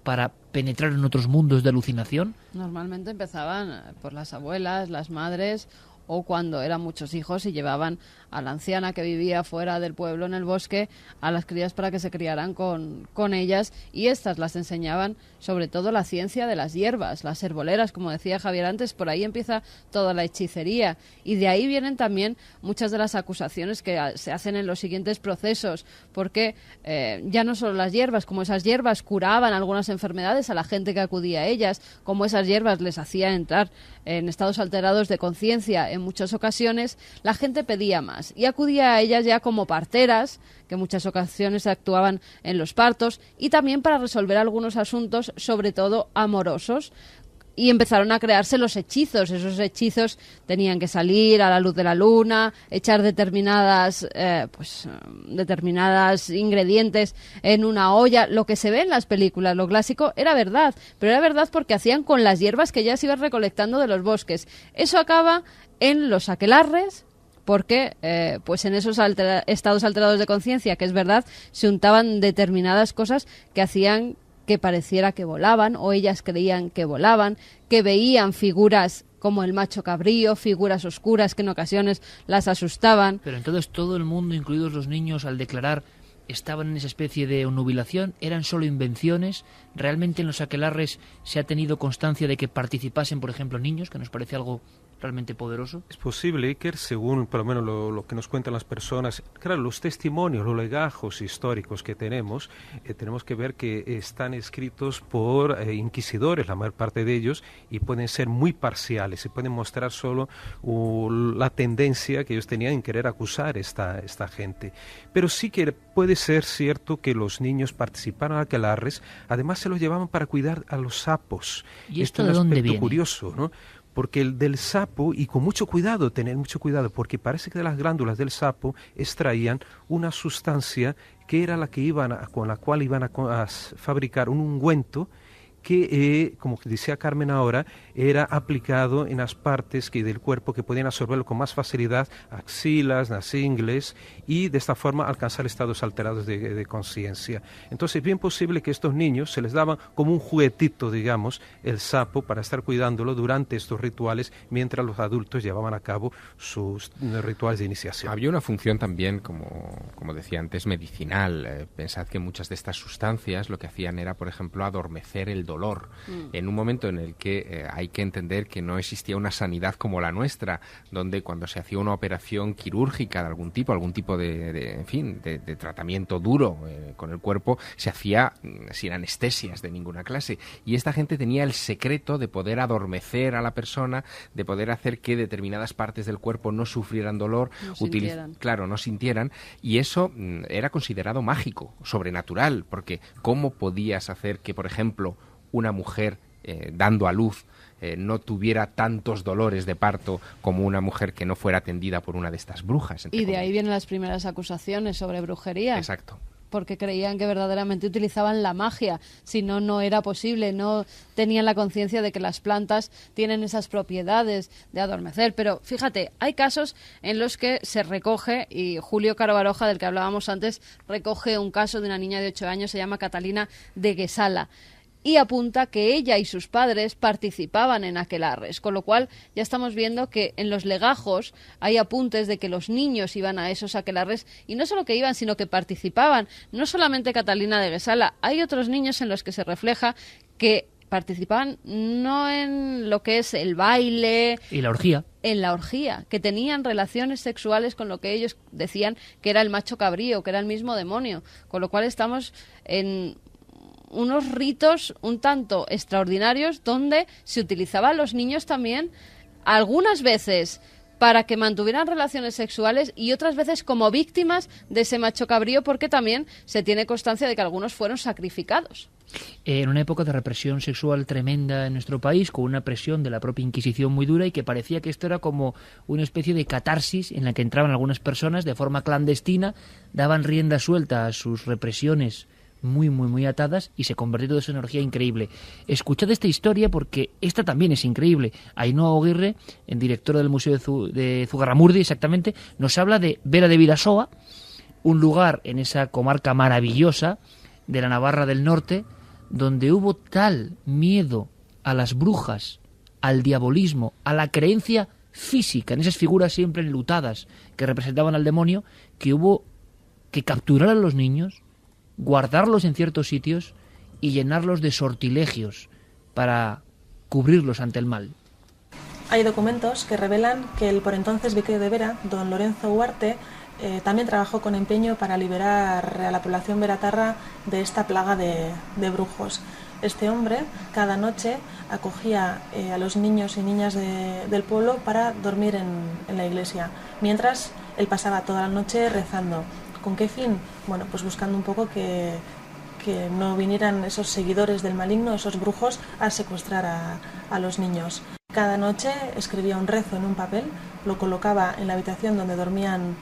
para penetrar en otros mundos de alucinación? Normalmente empezaban por las abuelas, las madres o cuando eran muchos hijos y llevaban a la anciana que vivía fuera del pueblo en el bosque a las crías para que se criaran con ellas, y estas las enseñaban sobre todo la ciencia de las hierbas, las herboleras, como decía Javier antes. Por ahí empieza toda la hechicería, y de ahí vienen también muchas de las acusaciones que se hacen en los siguientes procesos, porque ya no solo las hierbas, como esas hierbas curaban algunas enfermedades a la gente que acudía a ellas, como esas hierbas les hacían entrar en estados alterados de conciencia en muchas ocasiones, la gente pedía más y acudía a ellas ya como parteras, que en muchas ocasiones actuaban en los partos, y también para resolver algunos asuntos, sobre todo amorosos. Y empezaron a crearse los hechizos. Esos hechizos tenían que salir a la luz de la luna, echar determinadas ingredientes en una olla. Lo que se ve en las películas, lo clásico, era verdad. Pero era verdad porque hacían con las hierbas que ya se iban recolectando de los bosques. Eso acaba en los aquelarres, porque en esos estados alterados de conciencia, que es verdad, se untaban determinadas cosas que hacían que pareciera que volaban, o ellas creían que volaban, que veían figuras como el macho cabrío, figuras oscuras que en ocasiones las asustaban. Pero entonces todo el mundo, incluidos los niños, al declarar estaban en esa especie de onubilación, eran solo invenciones. ¿Realmente en los aquelarres se ha tenido constancia de que participasen, por ejemplo, niños, que nos parece algo realmente poderoso? Es posible, Iker, según por lo menos lo que nos cuentan las personas. Claro, los testimonios, los legajos históricos que tenemos que ver que están escritos por inquisidores, la mayor parte de ellos, y pueden ser muy parciales y pueden mostrar solo la tendencia que ellos tenían en querer acusar esta gente. Pero sí que puede ser cierto que los niños participaron en aquelarres, además se los llevaban para cuidar a los sapos. ¿Y esto de dónde viene? Curioso, ¿no? Porque el del sapo, y con mucho cuidado, tener mucho cuidado, porque parece que de las glándulas del sapo extraían una sustancia que era la que con la cual iban a fabricar un ungüento que, como decía Carmen ahora, era aplicado en las partes del cuerpo que podían absorberlo con más facilidad, axilas, las ingles, y de esta forma alcanzar estados alterados de conciencia. Entonces es bien posible que estos niños se les daban como un juguetito, digamos, el sapo, para estar cuidándolo durante estos rituales, mientras los adultos llevaban a cabo sus rituales de iniciación. Había una función también, como decía antes, medicinal. Pensad que muchas de estas sustancias lo que hacían era, por ejemplo, adormecer el dolor. En un momento en el que hay que entender que no existía una sanidad como la nuestra, donde cuando se hacía una operación quirúrgica de algún tipo de tratamiento duro con el cuerpo, se hacía sin anestesias de ninguna clase. Y esta gente tenía el secreto de poder adormecer a la persona, de poder hacer que determinadas partes del cuerpo no sufrieran dolor, no sintieran, y eso era considerado mágico, sobrenatural, porque ¿cómo podías hacer que, por ejemplo, una mujer dando a luz no tuviera tantos dolores de parto como una mujer que no fuera atendida por una de estas brujas? Y de ahí vienen las primeras acusaciones sobre brujería. Exacto. Porque creían que verdaderamente utilizaban la magia, si no, no era posible, no tenían la conciencia de que las plantas tienen esas propiedades de adormecer. Pero fíjate, hay casos en los que se recoge, y Julio Caro Baroja, del que hablábamos antes, recoge un caso de una niña de 8 años, se llama Catalina de Guesala, y apunta que ella y sus padres participaban en aquelarres, con lo cual ya estamos viendo que en los legajos hay apuntes de que los niños iban a esos aquelarres, y no solo que iban, sino que participaban. No solamente Catalina de Guesala, hay otros niños en los que se refleja que participaban no en lo que es el baile y la orgía, en la orgía, que tenían relaciones sexuales con lo que ellos decían que era el macho cabrío, que era el mismo demonio, con lo cual estamos en unos ritos un tanto extraordinarios donde se utilizaban los niños también, algunas veces para que mantuvieran relaciones sexuales y otras veces como víctimas de ese macho cabrío, porque también se tiene constancia de que algunos fueron sacrificados. En una época de represión sexual tremenda en nuestro país, con una presión de la propia Inquisición muy dura, y que parecía que esto era como una especie de catarsis en la que entraban algunas personas de forma clandestina, daban rienda suelta a sus represiones muy atadas, y se convirtió todo eso en energía increíble. Escuchad esta historia porque esta también es increíble. Ainhoa Aguirre, en directora del Museo de Zugarramurdi, exactamente, nos habla de Vera de Vidasoa, un lugar en esa comarca maravillosa de la Navarra del Norte, donde hubo tal miedo a las brujas, al diabolismo, a la creencia física, en esas figuras siempre enlutadas que representaban al demonio, que hubo que capturar a los niños, guardarlos en ciertos sitios y llenarlos de sortilegios para cubrirlos ante el mal. Hay documentos que revelan que el por entonces vicario de Vera, don Lorenzo Huarte, también trabajó con empeño para liberar a la población veratarra de esta plaga de brujos. Este hombre cada noche acogía a los niños y niñas del pueblo para dormir en la iglesia, mientras él pasaba toda la noche rezando. ¿Con qué fin? Bueno, pues buscando un poco que no vinieran esos seguidores del maligno, esos brujos, a secuestrar a los niños. Cada noche escribía un rezo en un papel, lo colocaba en la habitación donde dormían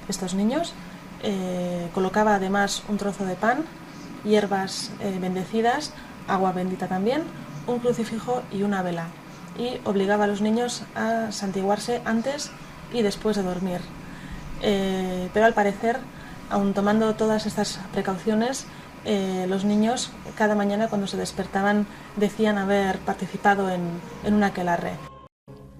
estos niños, colocaba además un trozo de pan, hierbas bendecidas, agua bendita también, un crucifijo y una vela, y obligaba a los niños a santiguarse antes y después de dormir. Pero al parecer, aun tomando todas estas precauciones, los niños cada mañana cuando se despertaban decían haber participado en un aquelarre.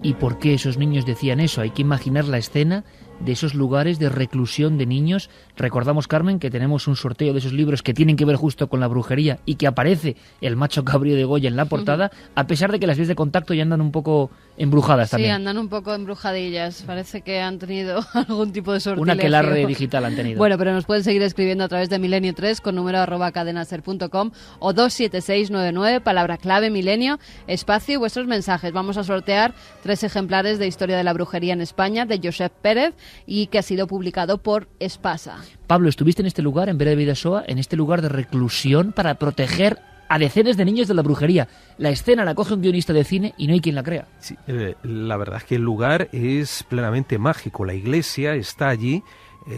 ¿Y por qué esos niños decían eso? Hay que imaginar la escena de esos lugares de reclusión de niños. Recordamos, Carmen, que tenemos un sorteo de esos libros que tienen que ver justo con la brujería y que aparece el macho cabrío de Goya en la portada, a pesar de que las vías de contacto ya andan un poco embrujadas también. Sí, andan un poco embrujadillas. Parece que han tenido algún tipo de sortilegio. Un aquelarre digital han tenido. Bueno, pero nos pueden seguir escribiendo a través de Milenio 3 con número @cadenaser.com o 27699, palabra clave Milenio, espacio y vuestros mensajes. Vamos a sortear 3 ejemplares de Historia de la Brujería en España de Josep Pérez y que ha sido publicado por Espasa. Pablo, estuviste en este lugar, en Vera de Bidasoa, en este lugar de reclusión para proteger a decenas de niños de la brujería. La escena la coge un guionista de cine y no hay quien la crea. Sí, la verdad es que el lugar es plenamente mágico. La iglesia está allí,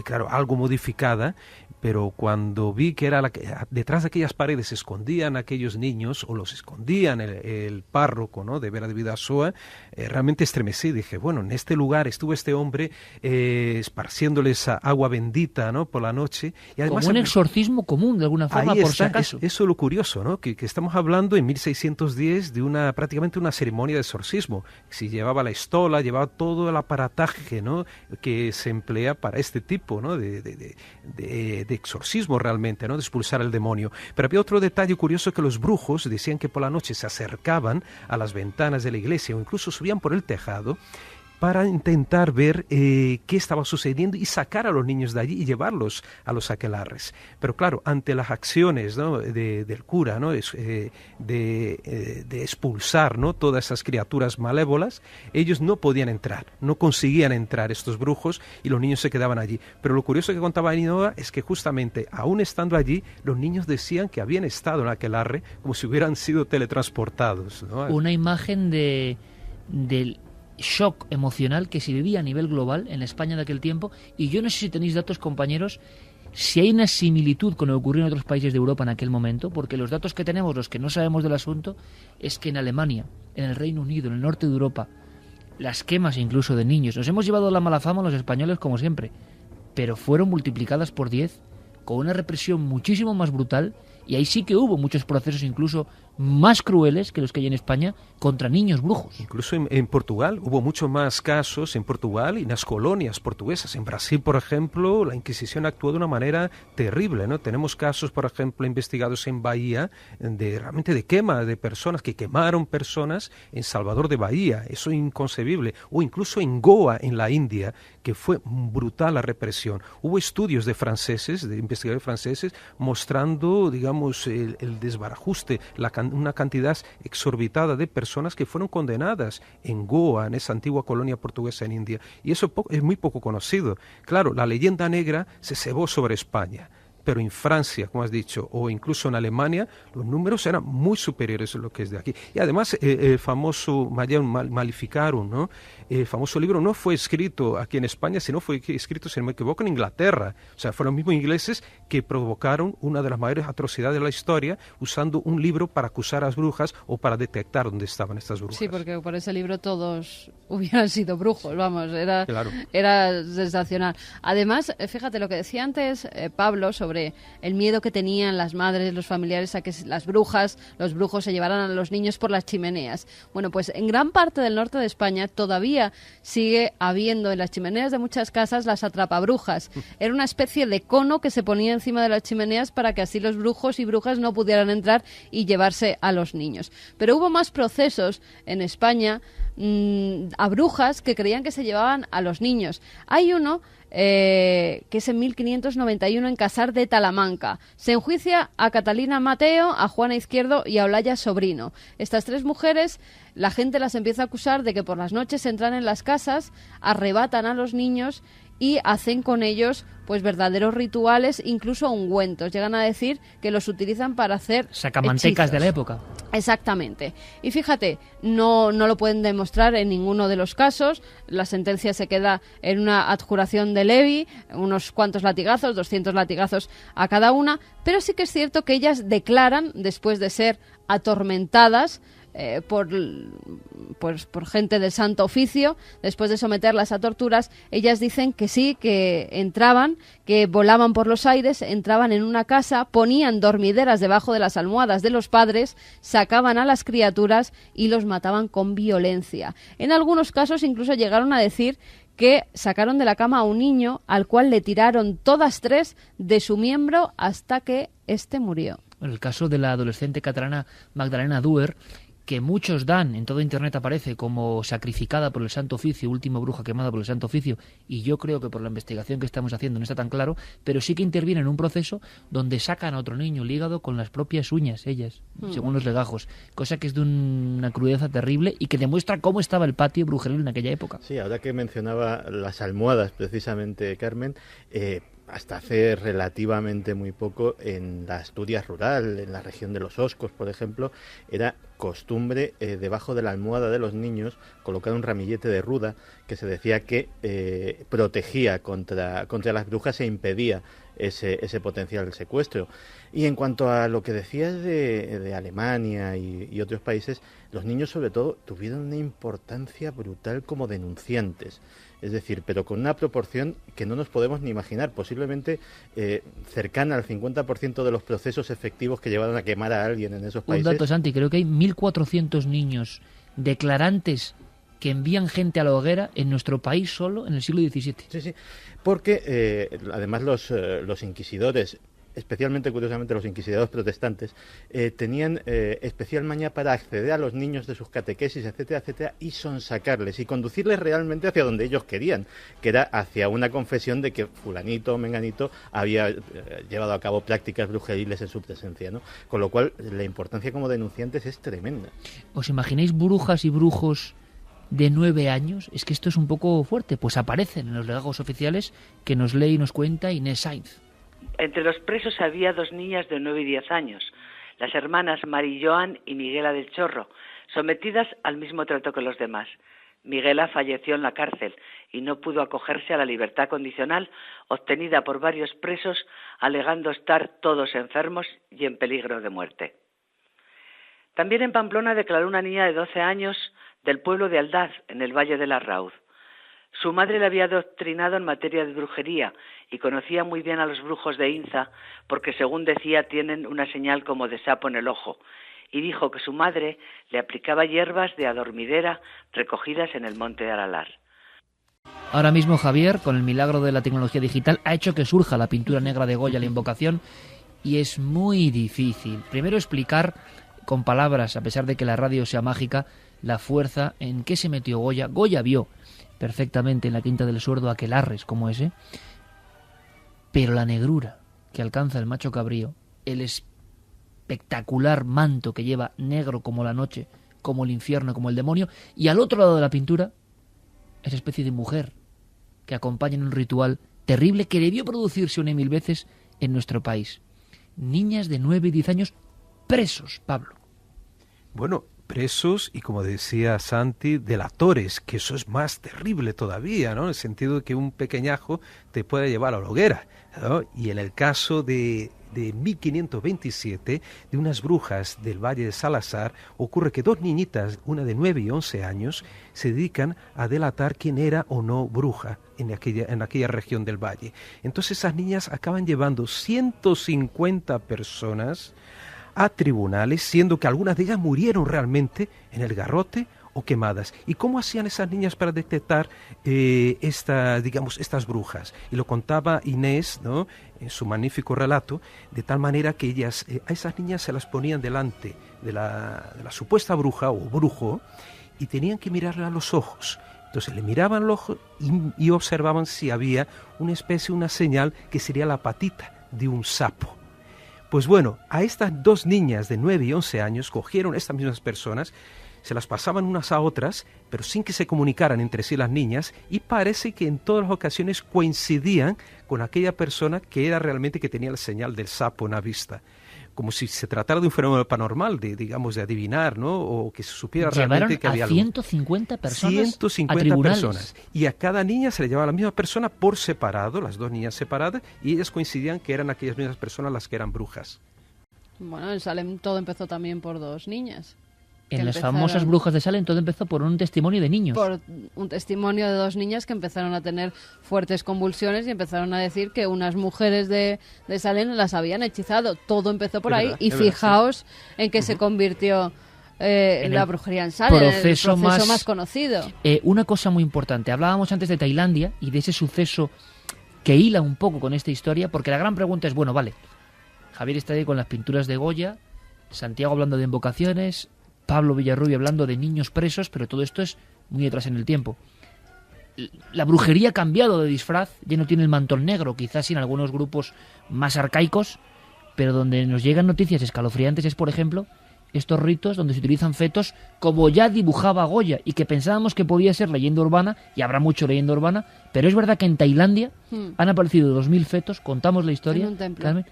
claro, algo modificada, pero cuando vi que era detrás de aquellas paredes se escondían aquellos niños, o los escondían el párroco, ¿no?, de Vera de Bidasoa, realmente estremecí. Dije, bueno, en este lugar estuvo este hombre esparciéndoles agua bendita, ¿no?, por la noche. Y además, como un exorcismo común, de alguna forma, por si acaso. Eso es lo curioso, ¿no?, que estamos hablando en 1610 de prácticamente una ceremonia de exorcismo. Si llevaba la estola, llevaba todo el aparataje, ¿no?, que se emplea para este tipo, ¿no?, de exorcismo realmente, ¿no?, de expulsar al demonio. Pero había otro detalle curioso, que los brujos decían que por la noche se acercaban a las ventanas de la iglesia o incluso subían por el tejado para intentar ver qué estaba sucediendo y sacar a los niños de allí y llevarlos a los aquelarres. Pero claro, ante las acciones, ¿no?, del cura, ¿no?, de expulsar, ¿no?, todas esas criaturas malévolas, ellos no podían entrar, no conseguían entrar estos brujos y los niños se quedaban allí. Pero lo curioso que contaba Ainhoa es que justamente, aún estando allí, los niños decían que habían estado en aquelarre como si hubieran sido teletransportados, ¿no? Una imagen del shock emocional que se vivía a nivel global en la España de aquel tiempo, y yo no sé si tenéis datos, compañeros, si hay una similitud con lo que ocurrió en otros países de Europa en aquel momento, porque los datos que tenemos, los que no sabemos del asunto, es que en Alemania, en el Reino Unido, en el norte de Europa, las quemas incluso de niños, nos hemos llevado la mala fama los españoles como siempre, pero fueron multiplicadas por 10 con una represión muchísimo más brutal, y ahí sí que hubo muchos procesos incluso más crueles que los que hay en España contra niños brujos. Incluso en Portugal hubo muchos más casos, en Portugal y en las colonias portuguesas. En Brasil, por ejemplo, la Inquisición actuó de una manera terrible, ¿no? Tenemos casos, por ejemplo, investigados en Bahía, realmente de quema de personas, que quemaron personas en Salvador de Bahía. Eso es inconcebible. O incluso en Goa, en la India, que fue brutal la represión. Hubo estudios de franceses, de investigadores franceses, mostrando, digamos, el desbarajuste, una cantidad exorbitada de personas que fueron condenadas en Goa, en esa antigua colonia portuguesa en India. Y eso es muy poco conocido. Claro, la leyenda negra se cebó sobre España, pero en Francia, como has dicho, o incluso en Alemania, los números eran muy superiores a lo que es de aquí. Y además, el famoso Malleum Maleficarum, ¿no?, el famoso libro no fue escrito aquí en España, sino fue escrito, si no me equivoco, en Inglaterra. O sea, fueron los mismos ingleses que provocaron una de las mayores atrocidades de la historia, usando un libro para acusar a las brujas o para detectar dónde estaban estas brujas. Sí, porque por ese libro todos hubieran sido brujos, vamos, Claro. era sensacional. Además, fíjate lo que decía antes Pablo sobre sobre el miedo que tenían las madres, los familiares a que las brujas, los brujos se llevaran a los niños por las chimeneas. Bueno, pues en gran parte del norte de España todavía sigue habiendo en las chimeneas de muchas casas las atrapabrujas. Era una especie de cono que se ponía encima de las chimeneas para que así los brujos y brujas no pudieran entrar y llevarse a los niños. Pero hubo más procesos en España a brujas que creían que se llevaban a los niños. Hay uno que es en 1591 en Casar de Talamanca. Se enjuicia a Catalina Mateo, a Juana Izquierdo y a Olaya Sobrino. Estas tres mujeres, la gente las empieza a acusar de que por las noches entran en las casas, arrebatan a los niños y hacen con ellos pues verdaderos rituales, incluso ungüentos. Llegan a decir que los utilizan para hacer sacamantecas hechizos. de la época. Exactamente. Y fíjate, no lo pueden demostrar en ninguno de los casos. La sentencia se queda en una adjuración de levi, unos cuantos latigazos, 200 latigazos a cada una, pero sí que es cierto que ellas declaran, después de ser atormentadas por gente del Santo Oficio, después de someterlas a torturas, ellas dicen que sí, que entraban, que volaban por los aires, entraban en una casa, ponían dormideras debajo de las almohadas de los padres, sacaban a las criaturas y los mataban con violencia. En algunos casos incluso llegaron a decir que sacaron de la cama a un niño al cual le tiraron todas tres de su miembro hasta que éste murió. En el caso de la adolescente catalana Magdalena Duer, que muchos dan, en todo Internet aparece como sacrificada por el Santo Oficio, última bruja quemada por el Santo Oficio, y yo creo que por la investigación que estamos haciendo no está tan claro, pero sí que interviene en un proceso donde sacan a otro niño el hígado con las propias uñas, ellas, según los legajos, cosa que es de una crudeza terrible y que demuestra cómo estaba el patio brujeril en aquella época. Sí, ahora que mencionaba las almohadas, precisamente, Carmen, hasta hace relativamente muy poco en la Asturias rural, en la región de los Oscos, por ejemplo, era costumbre debajo de la almohada de los niños colocar un ramillete de ruda que se decía que protegía contra las brujas e impedía ese potencial secuestro. Y en cuanto a lo que decías de Alemania y otros países, los niños sobre todo tuvieron una importancia brutal como denunciantes. Es decir, pero con una proporción que no nos podemos ni imaginar, posiblemente cercana al 50% de los procesos efectivos que llevaron a quemar a alguien en esos países. Un dato, Santi, creo que hay 1.400 niños declarantes que envían gente a la hoguera en nuestro país solo en el siglo XVII. Sí, sí, porque además los inquisidores, especialmente curiosamente los inquisidores protestantes, tenían especial maña para acceder a los niños de sus catequesis, etcétera, etcétera, y sonsacarles y conducirles realmente hacia donde ellos querían, que era hacia una confesión de que fulanito o menganito había llevado a cabo prácticas brujeriles en su presencia, ¿no? Con lo cual la importancia como denunciantes es tremenda. ¿Os imagináis brujas y brujos de 9 años? Es que esto es un poco fuerte. Pues aparecen en los legajos oficiales que nos lee y nos cuenta Inés Sainz. Entre los presos había 2 niñas de 9 y 10 años, las hermanas Mari-Joan y Miguela del Chorro, sometidas al mismo trato que los demás. Miguela falleció en la cárcel y no pudo acogerse a la libertad condicional obtenida por varios presos, alegando estar todos enfermos y en peligro de muerte. También en Pamplona declaró una niña de 12 años del pueblo de Aldaz, en el Valle del Arrauz. Su madre le había adoctrinado en materia de brujería y conocía muy bien a los brujos de Inza porque, según decía, tienen una señal como de sapo en el ojo, y dijo que su madre le aplicaba hierbas de adormidera recogidas en el monte de Aralar. Ahora mismo Javier, con el milagro de la tecnología digital, ha hecho que surja la pintura negra de Goya, la invocación, y es muy difícil primero explicar con palabras, a pesar de que la radio sea mágica, la fuerza en que se metió Goya. Goya vio perfectamente en la Quinta del Suerdo aquelarres como ese, pero la negrura que alcanza el macho cabrío, el espectacular manto que lleva, negro como la noche, como el infierno, como el demonio, y al otro lado de la pintura, esa especie de mujer que acompaña en un ritual terrible que debió producirse 1.000 veces en nuestro país. Niñas de 9 y 10 años presos, Pablo. Bueno, presos y, como decía Santi, delatores, que eso es más terrible todavía, ¿no? En el sentido de que un pequeñajo te puede llevar a la hoguera, ¿no? Y en el caso de 1527, de unas brujas del Valle de Salazar, ocurre que 2 niñitas, una de 9 y 11 años, se dedican a delatar quién era o no bruja en aquella región del valle. Entonces esas niñas acaban llevando 150 personas a tribunales, siendo que algunas de ellas murieron realmente en el garrote o quemadas. ¿Y cómo hacían esas niñas para detectar estas brujas? Y lo contaba Inés, ¿no?, en su magnífico relato, de tal manera que ellas, a esas niñas se las ponían delante de la supuesta bruja o brujo y tenían que mirarle a los ojos. Entonces le miraban los ojos y observaban si había una señal que sería la patita de un sapo. Pues bueno, a estas dos niñas de 9 y 11 años cogieron estas mismas personas, se las pasaban unas a otras, pero sin que se comunicaran entre sí las niñas, y parece que en todas las ocasiones coincidían con aquella persona que era realmente que tenía la señal del sapo en la vista. Como si se tratara de un fenómeno paranormal, de adivinar, ¿no? O que se supiera realmente que había algo. 150 personas 150 a tribunales. personas. Y a cada niña se le llevaba a la misma persona por separado, las dos niñas separadas, y ellas coincidían que eran aquellas mismas personas las que eran brujas. Bueno, en Salem todo empezó también por 2 niñas. En las famosas brujas de Salem todo empezó por un testimonio de niños. Por un testimonio de 2 niñas que empezaron a tener fuertes convulsiones y empezaron a decir que unas mujeres de Salem las habían hechizado. Todo empezó por ahí. Y fijaos en qué se convirtió la brujería en Salem, el proceso más conocido. Una cosa muy importante. Hablábamos antes de Tailandia y de ese suceso que hila un poco con esta historia, porque la gran pregunta es, bueno, vale, Javier está ahí con las pinturas de Goya, Santiago hablando de invocaciones, Pablo Villarrubia hablando de niños presos, pero todo esto es muy atrás en el tiempo. La brujería ha cambiado de disfraz, ya no tiene el mantón negro, quizás en algunos grupos más arcaicos, pero donde nos llegan noticias escalofriantes es, por ejemplo, estos ritos donde se utilizan fetos como ya dibujaba Goya y que pensábamos que podía ser leyenda urbana, y habrá mucho leyenda urbana, pero es verdad que en Tailandia han aparecido 2000 fetos, contamos la historia, en un templo. Carmen.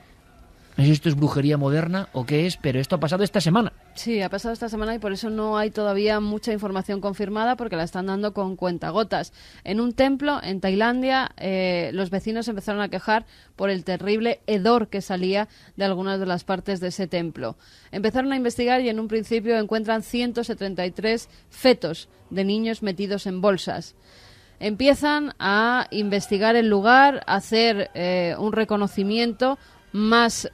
No sé si esto es brujería moderna o qué es, pero esto ha pasado esta semana. Sí, ha pasado esta semana y por eso no hay todavía mucha información confirmada porque la están dando con cuentagotas. En un templo en Tailandia los vecinos empezaron a quejar por el terrible hedor que salía de algunas de las partes de ese templo. Empezaron a investigar y en un principio encuentran 173 fetos de niños metidos en bolsas. Empiezan a investigar el lugar, a hacer un reconocimiento más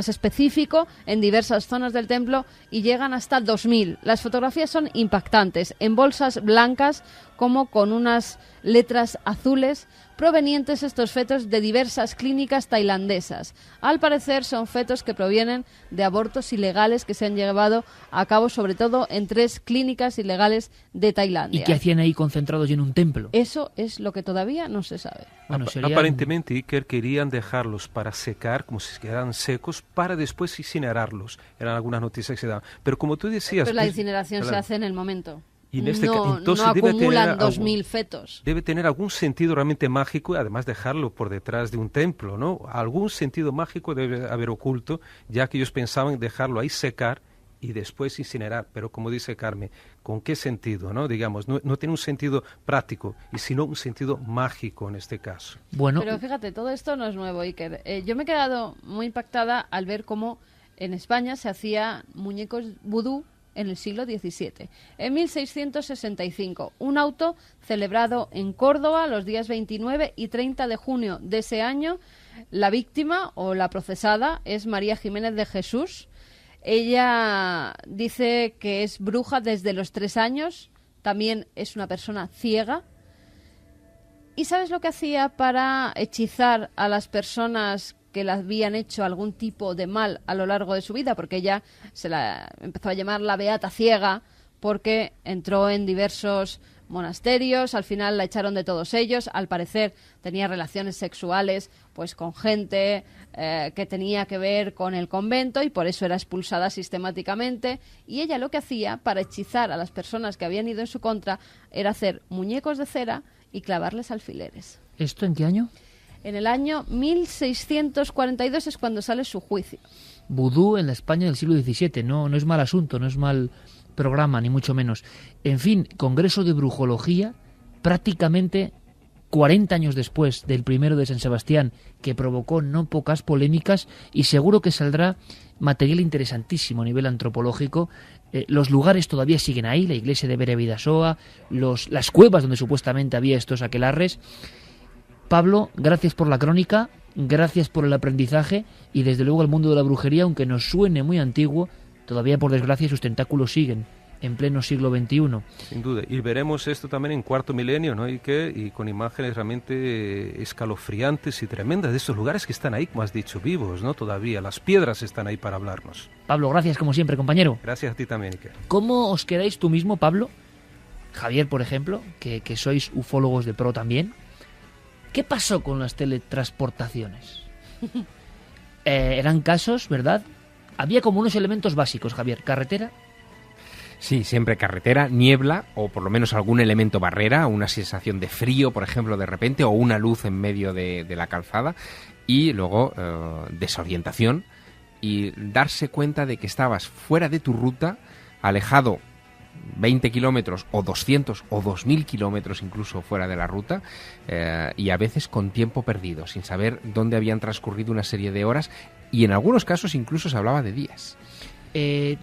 específico en diversas zonas del templo y llegan hasta 2000. Las fotografías son impactantes, en bolsas blancas como con unas letras azules, provenientes estos fetos de diversas clínicas tailandesas. Al parecer son fetos que provienen de abortos ilegales que se han llevado a cabo sobre todo en 3 clínicas ilegales de Tailandia. ¿Y qué hacían ahí concentrados y en un templo? Eso es lo que todavía no se sabe. Bueno, aparentemente, Iker, querían dejarlos para secar, como si quedaran secos, para después incinerarlos. Eran algunas noticias que se daban. Pero como tú decías... Pero la incineración se hace en el momento. Y en entonces no acumulan 2000 fetos. Debe tener algún sentido realmente mágico, además dejarlo por detrás de un templo, ¿no? Algún sentido mágico debe haber oculto, ya que ellos pensaban dejarlo ahí secar y después incinerar. Pero como dice Carmen, ¿con qué sentido, no? Digamos, no tiene un sentido práctico, y sino un sentido mágico en este caso. Bueno. Pero fíjate, todo esto no es nuevo, Iker. Yo me he quedado muy impactada al ver cómo en España se hacía muñecos vudú en el siglo XVII. En 1665, un auto celebrado en Córdoba los días 29 y 30 de junio de ese año. La víctima o la procesada es María Jiménez de Jesús. Ella dice que es bruja desde los 3 años, también es una persona ciega. ¿Y sabes lo que hacía para hechizar a las personas que le habían hecho algún tipo de mal a lo largo de su vida? Porque ella se la empezó a llamar la Beata Ciega porque entró en diversos monasterios, al final la echaron de todos ellos, al parecer tenía relaciones sexuales pues con gente que tenía que ver con el convento y por eso era expulsada sistemáticamente, y ella lo que hacía para hechizar a las personas que habían ido en su contra era hacer muñecos de cera y clavarles alfileres. ¿Esto en qué año? En el año 1642 es cuando sale su juicio. Vudú en la España del siglo XVII, no es mal asunto, no es mal programa, ni mucho menos. En fin, Congreso de Brujología, prácticamente 40 años después del primero de San Sebastián, que provocó no pocas polémicas, y seguro que saldrá material interesantísimo a nivel antropológico Los lugares todavía siguen ahí, la iglesia de Bere Bidasoa, las cuevas donde supuestamente había estos aquelarres. Pablo, gracias por la crónica, gracias por el aprendizaje y desde luego el mundo de la brujería, aunque nos suene muy antiguo, todavía por desgracia sus tentáculos siguen en pleno siglo XXI. Sin duda, y veremos esto también en cuarto milenio, ¿no? Y con imágenes realmente escalofriantes y tremendas de estos lugares que están ahí, como has dicho, vivos, ¿no? Todavía, las piedras están ahí para hablarnos. Pablo, gracias como siempre, compañero. Gracias a ti también, Iker. ¿Cómo os quedáis tú mismo, Pablo? Javier, por ejemplo, que sois ufólogos de pro también. ¿Qué pasó con las teletransportaciones? Eran casos, ¿verdad? Había como unos elementos básicos, Javier. Carretera. Sí, siempre carretera, niebla o por lo menos algún elemento barrera, una sensación de frío, por ejemplo, de repente, o una luz en medio de la calzada y luego desorientación y darse cuenta de que estabas fuera de tu ruta, alejado 20 kilómetros o 200 o 2000 kilómetros incluso fuera de la ruta y a veces con tiempo perdido, sin saber dónde habían transcurrido una serie de horas y en algunos casos incluso se hablaba de días.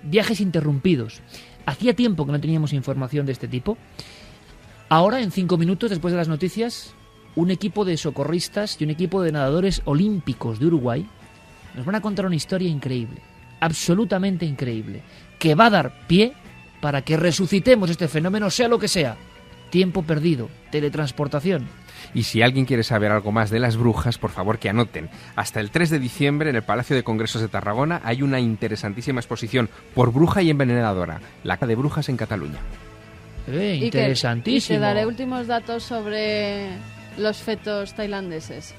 Viajes interrumpidos. Hacía tiempo que no teníamos información de este tipo. Ahora, en 5 minutos, después de las noticias, un equipo de socorristas y un equipo de nadadores olímpicos de Uruguay nos van a contar una historia increíble, absolutamente increíble, que va a dar pie para que resucitemos este fenómeno, sea lo que sea. Tiempo perdido, teletransportación. Y si alguien quiere saber algo más de las brujas, por favor que anoten. Hasta el 3 de diciembre en el Palacio de Congresos de Tarragona hay una interesantísima exposición por bruja y envenenadora, la Casa de Brujas en Cataluña. Interesantísimo. Y te daré últimos datos sobre los fetos tailandeses.